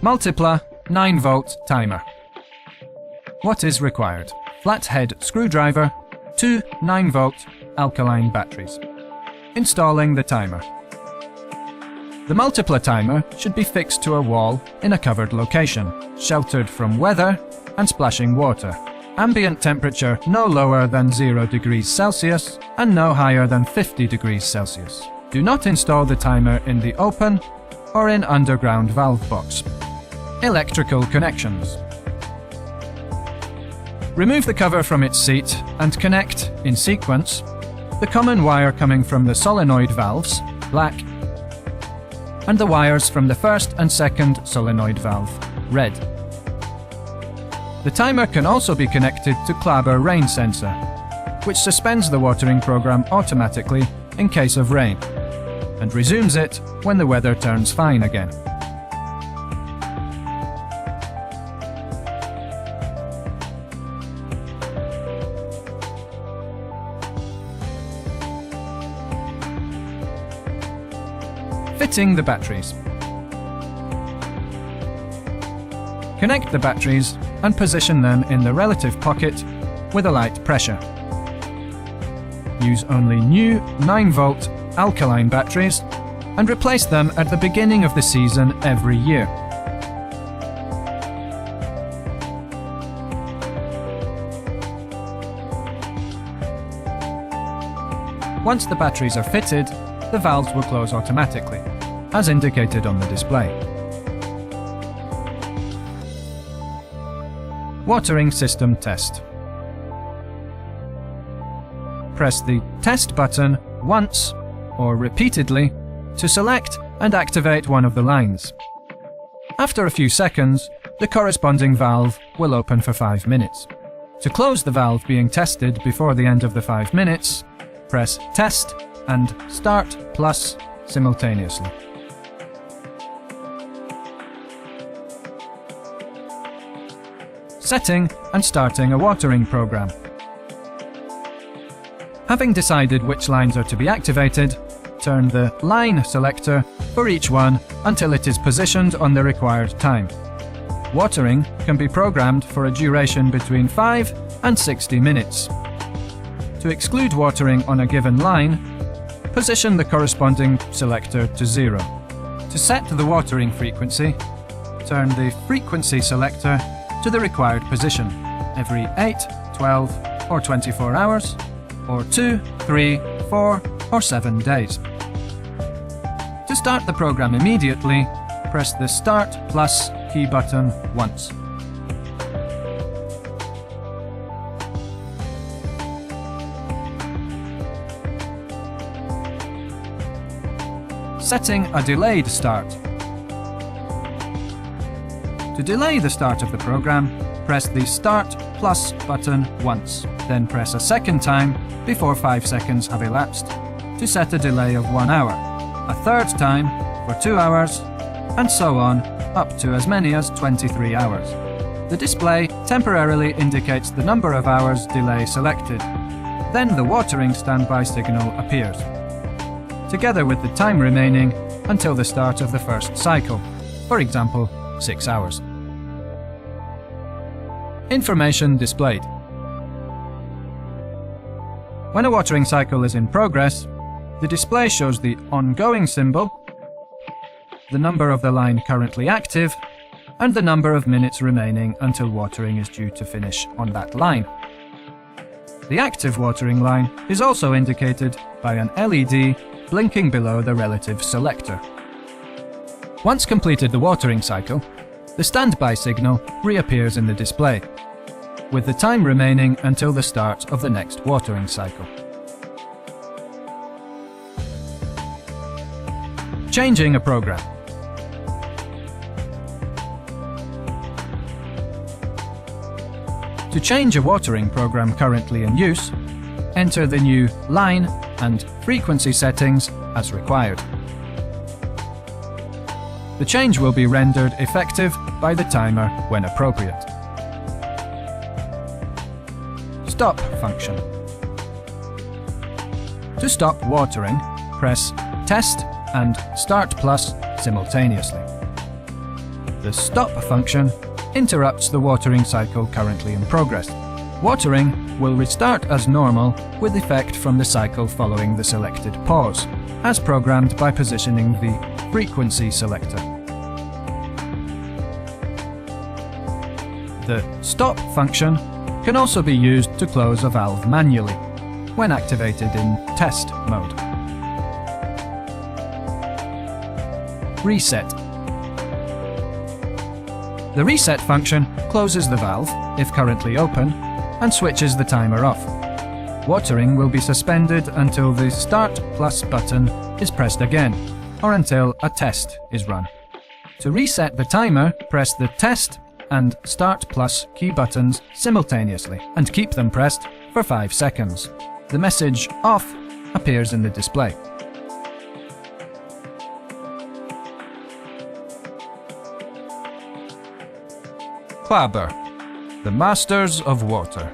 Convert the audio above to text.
Multipla 9-volt timer. What is required? Flathead screwdriver, 2 9-volt alkaline batteries. Installing the timer. The Multipla timer should be fixed to a wall in a covered location, sheltered from weather and splashing water. Ambient temperature no lower than 0 degrees Celsius and no higher than 50 degrees Celsius. Do not install the timer in the open or in underground valve box. Electrical connections. Remove the cover from its seat and connect, in sequence, the common wire coming from the solenoid valves, black, and the wires from the first and second solenoid valve, red. The timer can also be connected to Claber rain sensor, which suspends the watering program automatically in case of rain, and resumes it when the weather turns fine again. Fitting the batteries. Connect the batteries and position them in the relative pocket with a light pressure. Use only new 9-volt alkaline batteries and replace them at the beginning of the season every year. Once the batteries are fitted, the valves will close automatically, as indicated on the display. Watering system test. Press the Test button once or repeatedly to select and activate one of the lines. After a few seconds, the corresponding valve will open for 5 minutes. To close the valve being tested before the end of the 5 minutes, press Test and Start plus simultaneously. Setting and starting a watering program. Having decided which lines are to be activated, turn the line selector for each one until it is positioned on the required time. Watering can be programmed for a duration between 5 and 60 minutes. To exclude watering on a given line, position the corresponding selector to 0. To set the watering frequency, turn the frequency selector to the required position every 8, 12 or 24 hours, or 2, 3, 4 or 7 days. To start the program immediately, press the Start plus key button once. Setting a delayed start. To delay the start of the program, press the Start plus button once, then press a second time before 5 seconds have elapsed to set a delay of 1 hour, a third time for 2 hours, and so on up to as many as 23 hours. The display temporarily indicates the number of hours delay selected. Then the watering standby signal appears, together with the time remaining until the start of the first cycle, for example, 6 hours. Information displayed. When a watering cycle is in progress, the display shows the ongoing symbol, the number of the line currently active, and the number of minutes remaining until watering is due to finish on that line. The active watering line is also indicated by an LED blinking below the relative selector. Once completed the watering cycle, the standby signal reappears in the display, with the time remaining until the start of the next watering cycle. Changing a program. To change a watering program currently in use, enter the new line and frequency settings as required. The change will be rendered effective by the timer when appropriate. Stop function. To stop watering, press Test and Start plus simultaneously. The stop function interrupts the watering cycle currently in progress. Watering will restart as normal with effect from the cycle following the selected pause, as programmed by positioning the frequency selector. The stop function can also be used to close a valve manually, when activated in test mode. Reset. The reset function closes the valve, if currently open, and switches the timer off. Watering will be suspended until the Start Plus button is pressed again, or until a test is run. To reset the timer, press the Test and Start Plus key buttons simultaneously and keep them pressed for 5 seconds. The message "Off" appears in the display. Claber, the masters of water.